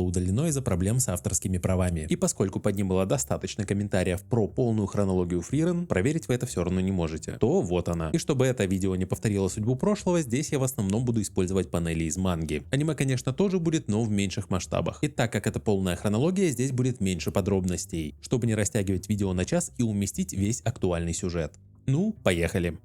удалено из-за проблем с авторскими правами. И поскольку под ним было достаточно комментариев про полную хронологию Фрирен, проверить вы это все равно не можете, то вот она. И чтобы это видео не повторило судьбу прошлого, здесь я в основном буду использовать панели из манги. Аниме, конечно, тоже будет, но в меньших масштабах. И так как это полная хронология, здесь будет меньше подробностей, чтобы не растягивать видео на час и уместить весь актуальный сюжет. Ну, поехали!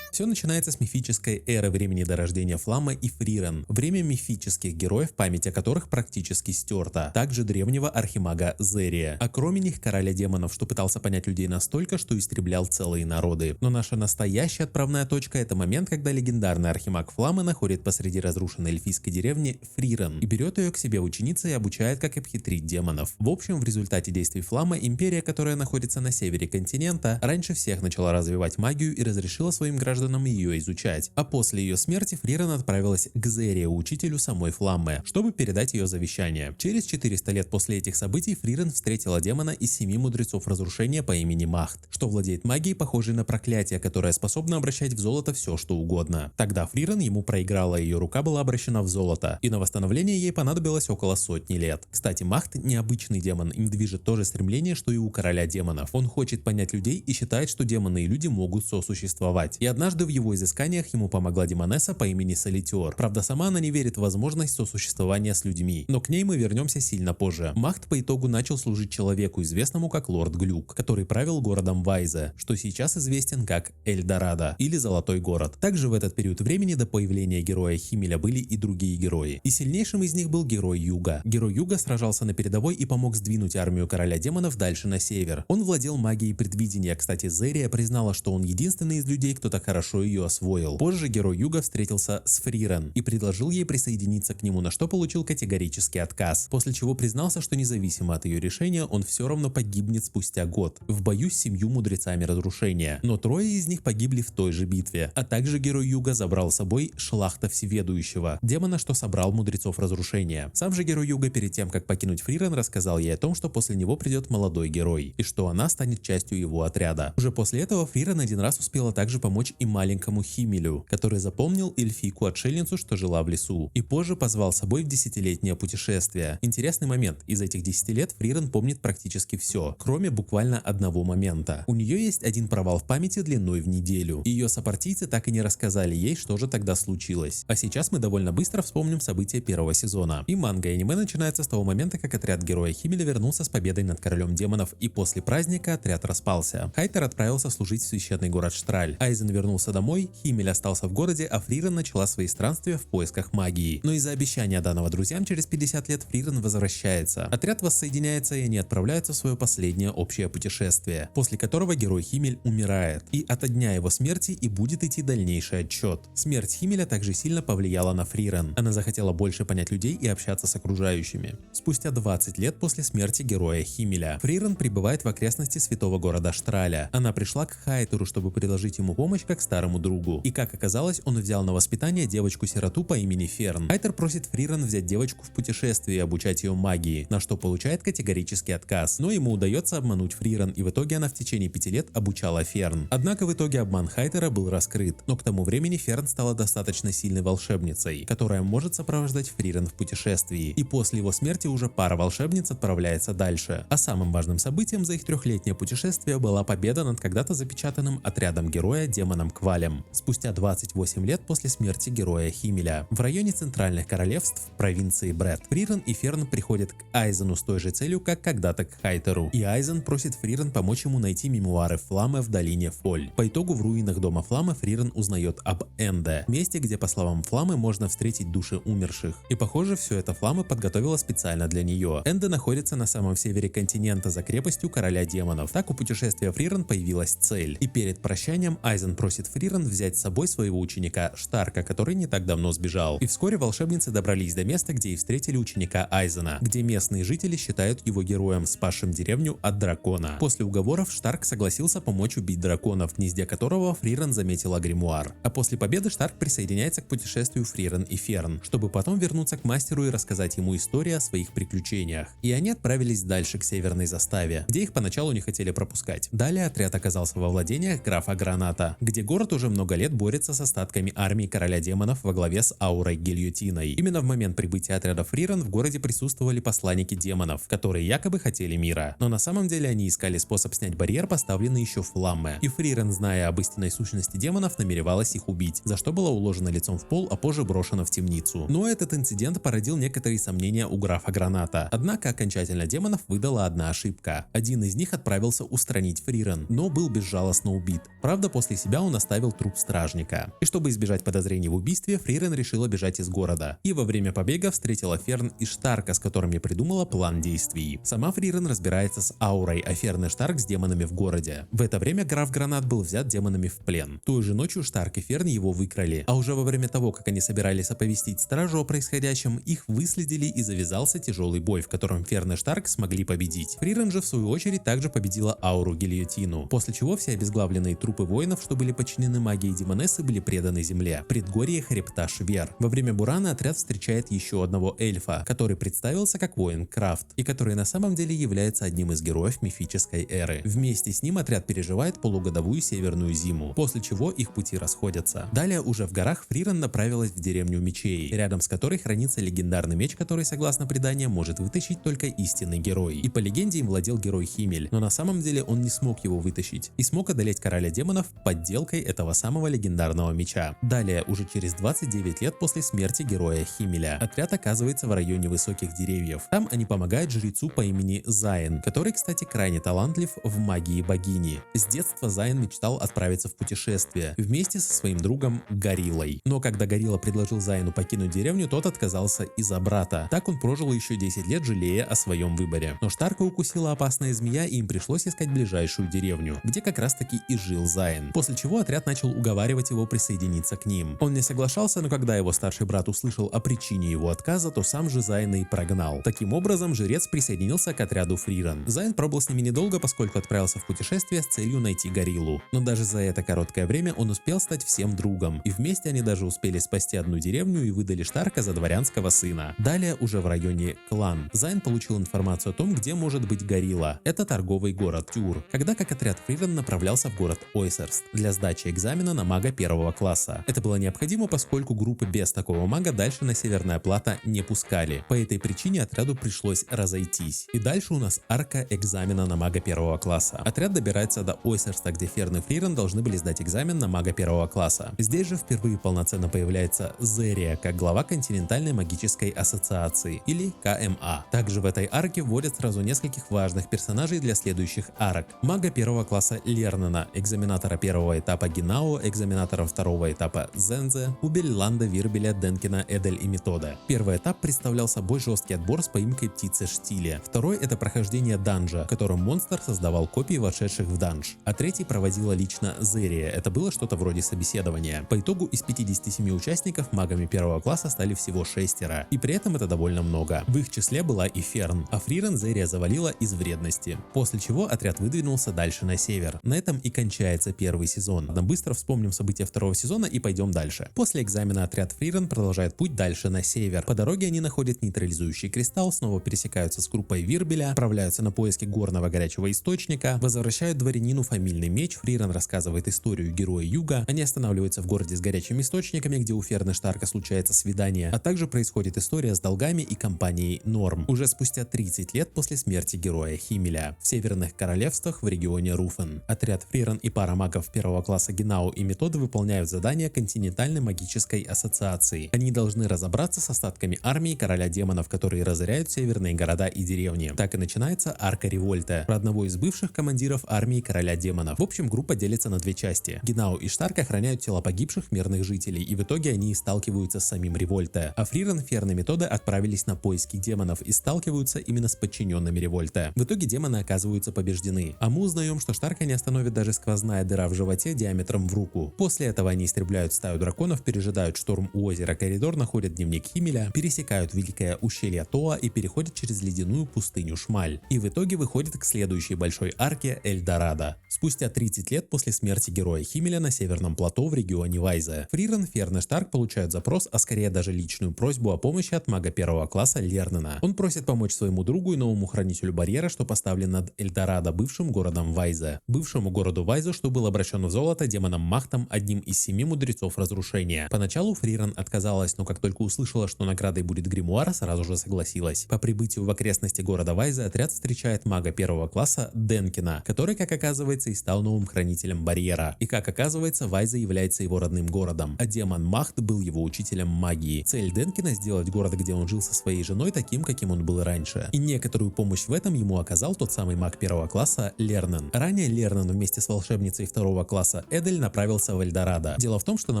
Все начинается с мифической эры времени до рождения Фламма и Фрирен, время мифических героев, память о которых практически стерта, также древнего архимага Зерия, а кроме них короля демонов, что пытался понять людей настолько, что истреблял целые народы. Но наша настоящая отправная точка — это момент, когда легендарный архимаг Фламмы находит посреди разрушенной эльфийской деревни Фрирен и берет ее к себе ученицей и обучает, как обхитрить демонов. В общем, в результате действий Фламма империя, которая находится на севере континента, раньше всех начала развивать магию и разрешила своим гражданам ее изучать, а после ее смерти Фрирен отправилась к Зерию, учителю самой Фламмы, чтобы передать ее завещание. Через 400 лет после этих событий Фрирен встретила демона из 7 мудрецов разрушения по имени Махт, что владеет магией, похожей на проклятие, которое способно обращать в золото все, что угодно. Тогда Фрирен ему проиграла, ее рука была обращена в золото, и на восстановление ей понадобилось около 100 лет. Кстати, Махт необычный демон, им движет то же стремление, что и у короля демонов. Он хочет понять людей и считает, что демоны и люди могут сосуществовать. И однажды в его изысканиях ему помогла демонесса по имени Солитер. Правда, сама она не верит в возможность сосуществования с людьми, но к ней мы вернемся сильно позже. Махт по итогу начал служить человеку, известному как Лорд Глюк, который правил городом Вайзе, что сейчас известен как Эльдорадо или Золотой город. Также в этот период времени до появления героя Химеля были и другие герои. И сильнейшим из них был герой Юга. Герой Юга сражался на передовой и помог сдвинуть армию короля демонов дальше на север. Он владел магией предвидения. Кстати, Зерия признала, что он единственный из людей, кто так хорошо ее освоил. Позже герой Юга встретился с Фрирен и предложил ей присоединиться к нему, на что получил категорический отказ, после чего признался, что независимо от ее решения, он все равно погибнет спустя год в бою с 7 мудрецами разрушения. Но 3 из них погибли в той же битве. А также герой Юга забрал с собой Шлахта Всеведущего, демона, что собрал мудрецов разрушения. Сам же герой Юга перед тем, как покинуть Фрирен, рассказал ей о том, что после него придет молодой герой и что она станет частью его отряда. Уже после этого Фрирен один раз успела также помочь и маленькому Химелю, который запомнил эльфийку-отшельницу, что жила в лесу, и позже позвал с собой в 10-летнее путешествие. Интересный момент: из этих 10 лет Фрирен помнит практически все, кроме буквально одного момента. У нее есть один провал в памяти длиной в неделю. Ее сопартийцы так и не рассказали ей, что же тогда случилось. А сейчас мы довольно быстро вспомним события первого сезона. И манга и аниме начинается с того момента, как отряд героя Химеля вернулся с победой над королем демонов, и после праздника отряд распался. Хайтер отправился служить в священный город Штраль, Айзен вернулся домой, Химель остался в городе, а Фрирен начала свои странствия в поисках магии. Но из-за обещания данного друзьям через 50 лет Фрирен возвращается. Отряд воссоединяется, и они отправляются в свое последнее общее путешествие, после которого герой Химель умирает. И от дня его смерти и будет идти дальнейший отчет. Смерть Химеля также сильно повлияла на Фрирен. Она захотела больше понять людей и общаться с окружающими. Спустя 20 лет после смерти героя Химеля, Фрирен прибывает в окрестности святого города Штраля. Она пришла к Хайтеру, чтобы предложить ему помощь как старому другу. И как оказалось, он взял на воспитание девочку-сироту по имени Ферн. Хайтер просит Фрирен взять девочку в путешествие и обучать ее магии, на что получает категорический отказ. Но ему удается обмануть Фрирен, и в итоге она в течение 5 лет обучала Ферн. Однако в итоге обман Хайтера был раскрыт, но к тому времени Ферн стала достаточно сильной волшебницей, которая может сопровождать Фрирен в путешествии. И после его смерти уже пара волшебниц отправляется дальше. А самым важным событием за их 3-летнее путешествие была победа над когда-то запечатанным отрядом героя демоном Квалем. Спустя 28 лет после смерти героя Химеля. В районе центральных королевств провинции Бред Фрирен и Ферн приходят к Айзену с той же целью, как когда-то к Хайтеру. И Айзен просит Фрирен помочь ему найти мемуары Фламмы в долине Фоль. По итогу в руинах дома Фламмы Фрирен узнает об Энде, месте, где, по словам Фламмы, можно встретить души умерших. И похоже, все это Фламмы подготовила специально для нее. Энде находится на самом севере континента за крепостью короля демонов. Так у путешествия Фрирен появилась цель. И перед прощанием Айзен просит Фрирен взять с собой своего ученика Штарка, который не так давно сбежал. И вскоре волшебницы добрались до места, где и встретили ученика Айзена, где местные жители считают его героем, спасшим деревню от дракона. После уговоров Штарк согласился помочь убить дракона, в гнезде которого Фрирен заметила гримуар. А после победы Штарк присоединяется к путешествию Фрирен и Ферн, чтобы потом вернуться к мастеру и рассказать ему историю о своих приключениях. И они отправились дальше к северной заставе, где их поначалу не хотели пропускать. Далее отряд оказался во владениях графа Граната, где город Город уже много лет борется с остатками армии короля демонов во главе с Аурой Гильотиной. Именно в момент прибытия отряда Фрирен в городе присутствовали посланники демонов, которые якобы хотели мира. Но на самом деле они искали способ снять барьер, поставленный еще Фламме. И Фрирен, зная об истинной сущности демонов, намеревалась их убить, за что была уложена лицом в пол, а позже брошена в темницу. Но этот инцидент породил некоторые сомнения у графа Граната. Однако окончательно демонов выдала одна ошибка. Один из них отправился устранить Фрирен, но был безжалостно убит. Правда, после себя он оставил труп стражника. И чтобы избежать подозрений в убийстве, Фрирен решила бежать из города. И во время побега встретила Ферн и Штарка, с которыми придумала план действий. Сама Фрирен разбирается с Аурой, а Ферн и Штарк с демонами в городе. В это время граф Гранат был взят демонами в плен. Той же ночью Штарк и Ферн его выкрали, а уже во время того, как они собирались оповестить стражу о происходящем, их выследили и завязался тяжелый бой, в котором Ферн и Штарк смогли победить. Фрирен же в свою очередь также победила Ауру Гильотину, после чего все обезглавленные трупы воинов, что были подчинены магии демонессы, были преданы земле. Предгорье хребта Швер. Во время бурана отряд встречает еще одного эльфа, который представился как воин Крафт, и который на самом деле является одним из героев мифической эры. Вместе с ним отряд переживает полугодовую северную зиму, после чего их пути расходятся. Далее уже в горах Фрирен направилась в деревню мечей, рядом с которой хранится легендарный меч, который, согласно преданиям, может вытащить только истинный герой. И по легенде им владел герой Химель, но на самом деле он не смог его вытащить и смог одолеть короля демонов подделкой этого самого легендарного меча. Далее, уже через 29 лет после смерти героя Химеля, отряд оказывается в районе высоких деревьев. Там они помогают жрецу по имени Зайн, который, кстати, крайне талантлив в магии богини. С детства Зайн мечтал отправиться в путешествие вместе со своим другом Гориллой. Но когда Горилла предложил Зайну покинуть деревню, тот отказался из-за брата. Так он прожил еще 10 лет, жалея о своем выборе. Но Штарка укусила опасная змея, и им пришлось искать ближайшую деревню, где как раз таки и жил Зайн. После чего отряд начал уговаривать его присоединиться к ним. Он не соглашался, но когда его старший брат услышал о причине его отказа, то сам же Зайна и прогнал. Таким образом, жрец присоединился к отряду Фрирен. Зайн пробыл с ними недолго, поскольку отправился в путешествие с целью найти Гориллу. Но даже за это короткое время он успел стать всем другом, и вместе они даже успели спасти одну деревню и выдали Штарка за дворянского сына. Далее, уже в районе Клан, Зайн получил информацию о том, где может быть Горилла. Это торговый город Тюр. Когда как отряд Фрирен направлялся в город Ойсерст для сдачи экзамена на мага первого класса. Это было необходимо, поскольку группы без такого мага дальше на Северное Плато не пускали. По этой причине отряду пришлось разойтись. И дальше у нас арка экзамена на мага первого класса. Отряд добирается до Ойсерста, где Ферн и Фрирен должны были сдать экзамен на мага первого класса. Здесь же впервые полноценно появляется Зерия, как глава континентальной магической ассоциации, или КМА. Также в этой арке вводят сразу нескольких важных персонажей для следующих арок. Мага первого класса Лернена, экзаменатора первого этапа Гинао, экзаменатора второго этапа Зензе, Убель-Ланда, Вирбеля, Денкина, Эдель и Метода. Первый этап представлял собой жесткий отбор с поимкой птицы Штиле. Второй — это прохождение данжа, в котором монстр создавал копии вошедших в данж. А третий проводила лично Зерия. Это было что-то вроде собеседования. По итогу из 57 участников магами первого класса стали всего 6, и при этом это довольно много. В их числе была и Ферн, а Фрирен Зерия завалила из вредности. После чего отряд выдвинулся дальше на север. На этом и кончается первый сезон. Быстро вспомним события второго сезона и пойдем дальше. После экзамена отряд Фрирен продолжает путь дальше на север. По дороге они находят нейтрализующий кристалл, снова пересекаются с группой Вирбеля, отправляются на поиски горного горячего источника, возвращают дворянину фамильный меч. Фрирен рассказывает историю героя Юга. Они останавливаются в городе с горячими источниками, где у Ферна Штарка случается свидание, а также происходит история с долгами и компанией Норм, уже спустя 30 лет после смерти героя Химеля, в северных королевствах в регионе Руфен. Отряд Фрирен и пара магов первого класса Гинао и Методы выполняют задания континентальной магической ассоциации. Они должны разобраться с остатками армии короля демонов, которые разоряют северные города и деревни. Так и начинается арка Револьта, про одного из бывших командиров армии короля демонов. В общем, группа делится на две части. Гинао и Штарк охраняют тела погибших мирных жителей, и в итоге они сталкиваются с самим Револьта. А Фрирен, Ферн и Методы отправились на поиски демонов и сталкиваются именно с подчиненными Револьта. В итоге демоны оказываются побеждены. А мы узнаем, что Штарка не остановит даже сквозная дыра в животе диаметром в руку. После этого они истребляют стаю драконов, пережидают шторм у озера Коридор, находят дневник Химеля, пересекают великое ущелье Тоа и переходят через ледяную пустыню Шмаль. И в итоге выходят к следующей большой арке Эльдорадо. Спустя 30 лет после смерти героя Химеля на северном плато в регионе Вайзе. Фрирен, Ферн и Штарк получают запрос, а скорее даже личную просьбу о помощи от мага первого класса Лернена. Он просит помочь своему другу и новому хранителю барьера, что поставлен над Эльдорадо, бывшим городом Вайзе. Бывшему городу Вайзе, что был обращен в золото когда-то демоном Махтом, одним из 7 мудрецов разрушения. Поначалу Фриран отказалась, но как только услышала, что наградой будет гримуар, сразу же согласилась. По прибытию в окрестности города Вайзы отряд встречает мага 1 класса Денкина, который, как оказывается, и стал новым хранителем барьера. И как оказывается, Вайза является его родным городом, а демон Махт был его учителем магии. Цель Денкина — сделать город, где он жил со своей женой, таким, каким он был раньше. И некоторую помощь в этом ему оказал тот самый маг 1 класса Лернен. Ранее Лернен вместе с волшебницей 2 класса Эдель направился в Эльдорадо. Дело в том, что на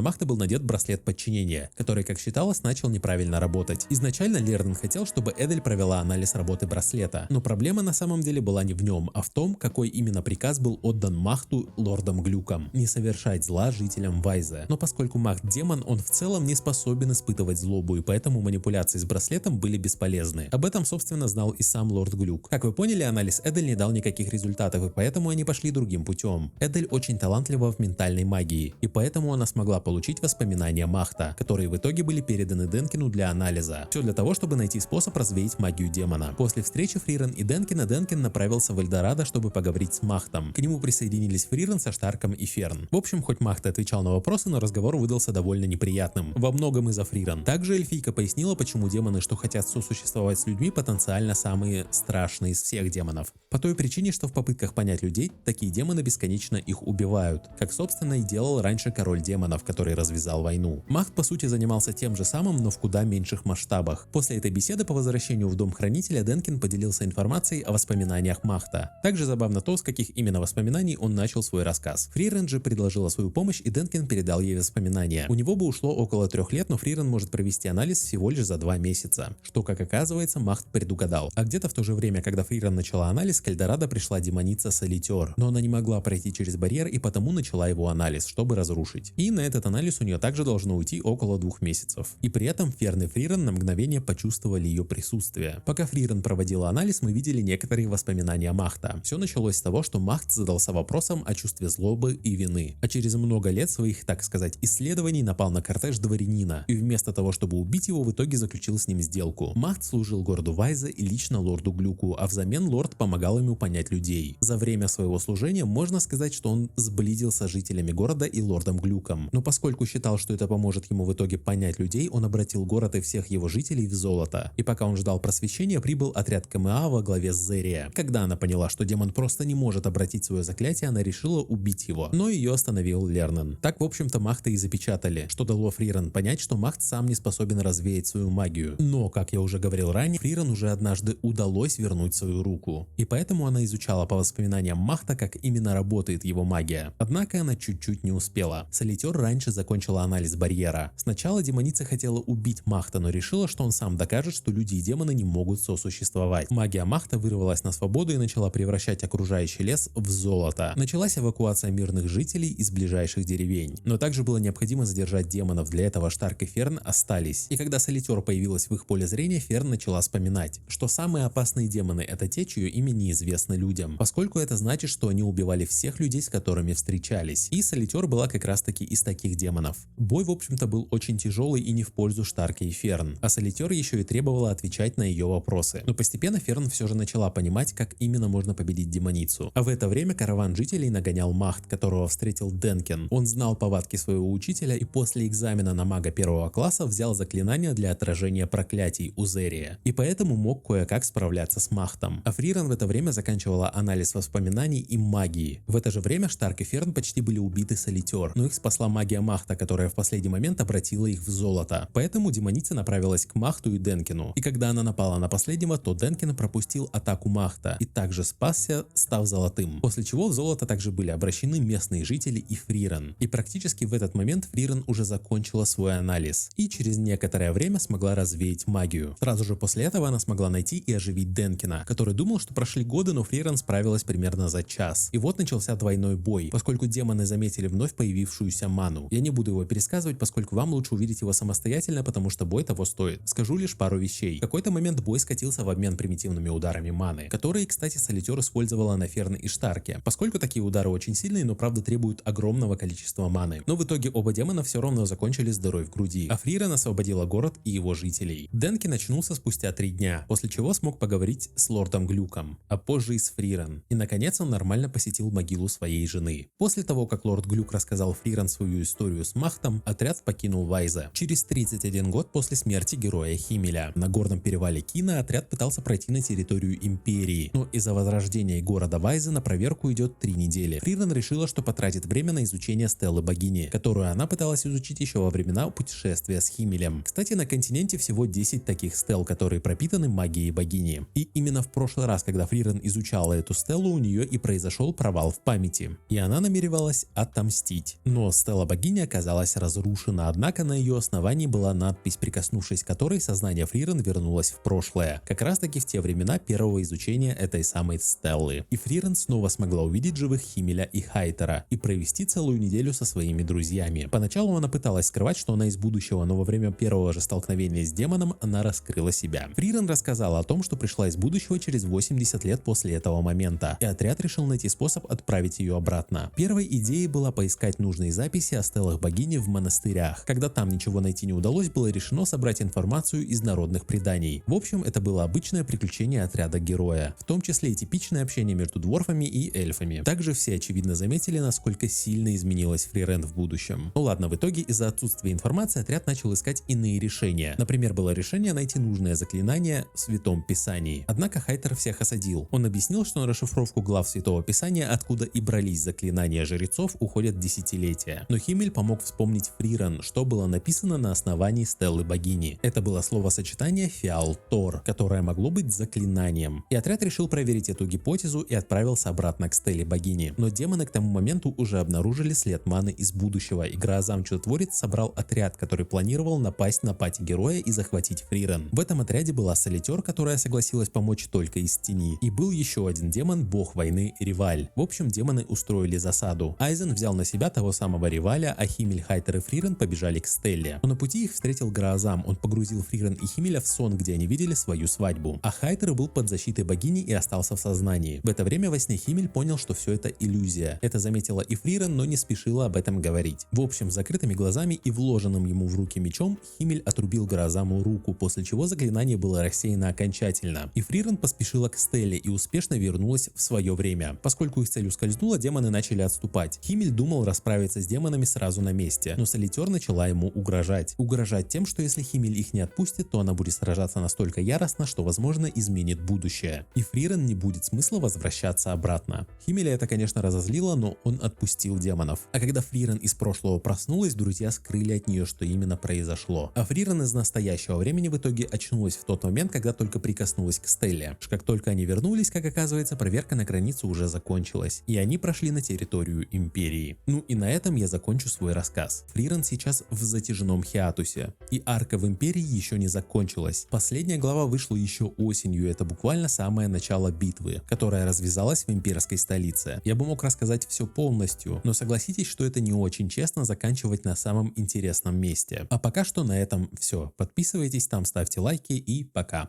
Махта был надет браслет подчинения, который, как считалось, начал неправильно работать. Изначально Лернен хотел, чтобы Эдель провела анализ работы браслета, но проблема на самом деле была не в нем, а в том, какой именно приказ был отдан Махту лордом Глюком — не совершать зла жителям Вайзы. Но поскольку Махт демон, он в целом не способен испытывать злобу, и поэтому манипуляции с браслетом были бесполезны. Об этом, собственно, знал и сам лорд Глюк. Как вы поняли, анализ Эдель не дал никаких результатов, и поэтому они пошли другим путем. Эдель очень талантлива в ментальной магии, и поэтому она смогла получить воспоминания Махта, которые в итоге были переданы Денкину для анализа. Все для того, чтобы найти способ развеять магию демона. После встречи Фриран и Денкина Денкин направился в Эльдорадо, чтобы поговорить с Махтом. К нему присоединились Фриран со Штарком и Ферн. В общем, хоть Махт отвечал на вопросы, но разговор выдался довольно неприятным. Во многом из-за Фриран. Также эльфийка пояснила, почему демоны, что хотят сосуществовать с людьми, потенциально самые страшные из всех демонов. По той причине, что в попытках понять людей, такие демоны бесконечно их убивают. Как, собственно, и делал раньше король демонов, который развязал войну. Махт, по сути, занимался тем же самым, но в куда меньших масштабах. После этой беседы по возвращению в дом хранителя Денкин поделился информацией о воспоминаниях Махта. Также забавно то, с каких именно воспоминаний он начал свой рассказ. Фриран же предложила свою помощь, и Денкин передал ей воспоминания. У него бы ушло около 3 лет, но Фриран может провести анализ всего лишь за 2 месяца. Что, как оказывается, Махт предугадал. А где-то в то же время, когда Фриран начала анализ, к Эльдорадо пришла демоница Солитер. Но она не могла пройти через барьер и потому начала его анализ, чтобы разрушить. И на этот анализ у нее также должно уйти около 2 месяцев. И при этом Ферн и Фриран на мгновение почувствовали ее присутствие. Пока Фриран проводила анализ, мы видели некоторые воспоминания Махта. Все началось с того, что Махт задался вопросом о чувстве злобы и вины. А через много лет своих, так сказать, исследований напал на кортеж дворянина. И вместо того, чтобы убить его, в итоге заключил с ним сделку. Махт служил городу Вайза и лично лорду Глюку, а взамен лорд помогал ему понять людей. За время своего служения можно сказать, что он сблизился с жителями города и лордом Глюком. Но поскольку считал, что это поможет ему в итоге понять людей, он обратил город и всех его жителей в золото. И пока он ждал просвещения, прибыл отряд КМА во главе с Зерия. Когда она поняла, что демон просто не может обратить свое заклятие, она решила убить его. Но ее остановил Лернен. Так, в общем-то, Махта и запечатали, что дало Фриран понять, что Махт сам не способен развеять свою магию. Но, как я уже говорил ранее, Фриран уже однажды удалось вернуть свою руку. И поэтому она изучала по воспоминаниям Махта, как именно работает его магия. Однако она чуть-чуть не успела. Солитер раньше закончила анализ барьера. Сначала демоница хотела убить Махта, но решила, что он сам докажет, что люди и демоны не могут сосуществовать. Магия Махта вырвалась на свободу и начала превращать окружающий лес в золото. Началась эвакуация мирных жителей из ближайших деревень. Но также было необходимо задержать демонов. Для этого Штарк и Ферн остались. И когда Солитер появилась в их поле зрения, Ферн начала вспоминать, что самые опасные демоны — это те, чье имя неизвестно людям, поскольку это значит, что они убивали всех людей, с которыми встречались. И Солитер была как раз таки из таких демонов. Бой, в общем-то, был очень тяжелый и не в пользу Штарка и Ферн. А Солитер еще и требовала отвечать на ее вопросы. Но постепенно Ферн все же начала понимать, как именно можно победить демоницу. А в это время караван жителей нагонял Махт, которого встретил Денкин. Он знал повадки своего учителя и после экзамена на мага 1 класса взял заклинание для отражения проклятий у Зерия. И поэтому мог кое-как справляться с Махтом. А Фриран в это время заканчивала анализ воспоминаний и магии. В это же время Штарк и Ферн почти были убиты Солитер, но их спасла магия Махта, которая в последний момент обратила их в золото. Поэтому демоница направилась к Махту и Денкину. И когда она напала на последнего, то Денкин пропустил атаку Махта и также спасся, став золотым. После чего в золото также были обращены местные жители и Фриран. И практически в этот момент Фриран уже закончила свой анализ и через некоторое время смогла развеять магию. Сразу же после этого она смогла найти и оживить Денкина, который думал, что прошли годы, но Фриран справилась примерно за час. И вот начался двойной бой, поскольку демоны заметили вновь появившуюся ману. Я не буду его пересказывать, поскольку вам лучше увидеть его самостоятельно, потому что бой того стоит. Скажу лишь пару вещей. В какой-то момент бой скатился в обмен примитивными ударами маны, которые, кстати, Солитер использовала на Ферн и Штарке, поскольку такие удары очень сильные, но правда требуют огромного количества маны. Но в итоге оба демона все равно закончили с дырой в груди, а Фриран освободила город и его жителей. Денкин очнулся спустя 3 дня, после чего смог поговорить с лордом Глюком, а позже и с Фриран. И наконец он нормально посетил могилу своей жены. После того, того, как лорд Глюк рассказал Фрирен свою историю с Махтом, отряд покинул Вайзе. Через 31 год после смерти героя Химмеля. На горном перевале Кина отряд пытался пройти на территорию Империи, но из-за возрождения города Вайзе на проверку идет 3 недели. Фрирен решила, что потратит время на изучение стелы богини, которую она пыталась изучить еще во времена путешествия с Химмелем. Кстати, на континенте всего 10 таких стел, которые пропитаны магией богини. И именно в прошлый раз, когда Фрирен изучала эту стелу, у нее и произошел провал в памяти. И она намеревалась отомстить. Но стела богини оказалась разрушена, однако на ее основании была надпись, прикоснувшись к которой сознание Фрирен вернулось в прошлое. Как раз таки в те времена первого изучения этой самой стеллы. И Фрирен снова смогла увидеть живых Химмеля и Хайтера и провести целую неделю со своими друзьями. Поначалу она пыталась скрывать, что она из будущего, но во время первого же столкновения с демоном она раскрыла себя. Фрирен рассказала о том, что пришла из будущего через 80 лет после этого момента, и отряд решил найти способ отправить ее обратно. Первой идеей была поискать нужные записи о стелах богини в монастырях. Когда там ничего найти не удалось, было решено собрать информацию из народных преданий. В общем, это было обычное приключение отряда героя, в том числе и типичное общение между дворфами и эльфами. Также все очевидно заметили, насколько сильно изменилась Фрирен в будущем. Ну ладно, в итоге из-за отсутствия информации отряд начал искать иные решения. Например, было решение найти нужное заклинание в Святом Писании. Однако Хайтер всех осадил. Он объяснил, что на расшифровку глав Святого Писания, откуда и брались заклинания жрецов, уходят десятилетия. Но Химмель помог вспомнить Фрирен, что было написано на основании стелы богини. Это было словосочетание Фиал-Тор, которое могло быть заклинанием. И отряд решил проверить эту гипотезу и отправился обратно к стеле богини. Но демоны к тому моменту уже обнаружили след маны из будущего, и Граазам Чудотворец собрал отряд, который планировал напасть на пати героя и захватить Фрирен. В этом отряде была Солитер, которая согласилась помочь только из тени, и был еще один демон, бог войны Риваль. В общем, демоны устроили засаду. Айзен взял на себя того самого Риваля, а Химмель, Хайтер и Фрирен побежали к Стелле. Но на пути их встретил Граазам. Он погрузил Фрирен и Химмеля в сон, где они видели свою свадьбу. А Хайтер был под защитой богини и остался в сознании. В это время во сне Химмель понял, что все это иллюзия. Это заметила и Фрирен, но не спешила об этом говорить. В общем, с закрытыми глазами и вложенным ему в руки мечом Химмель отрубил Граазаму руку, после чего заклинание было рассеяно окончательно. И Фрирен поспешила к Стелле и успешно вернулась в свое время. Поскольку их цель ускользнула, демоны начали отступать. Химмель думал расправиться с демонами сразу на месте, но Солитер начала ему угрожать. Угрожать тем, что если Химмель их не отпустит, то она будет сражаться настолько яростно, что возможно изменит будущее. И Фрирен не будет смысла возвращаться обратно. Химмеля это, конечно, разозлило, но он отпустил демонов. А когда Фрирен из прошлого проснулась, друзья скрыли от нее, что именно произошло. А Фрирен из настоящего времени в итоге очнулась в тот момент, когда только прикоснулась к Стелле. Как только они вернулись, как оказывается, проверка на границу уже закончилась, и они прошли на территорию Империи. Ну и на этом я закончу свой рассказ. Фрирен сейчас в затяжном хиатусе, и арка в Империи еще не закончилась. Последняя глава вышла еще осенью, это буквально самое начало битвы, которая развязалась в имперской столице. Я бы мог рассказать все полностью, но согласитесь, что это не очень честно заканчивать на самом интересном месте. А пока что на этом все. Подписывайтесь там, ставьте лайки и пока.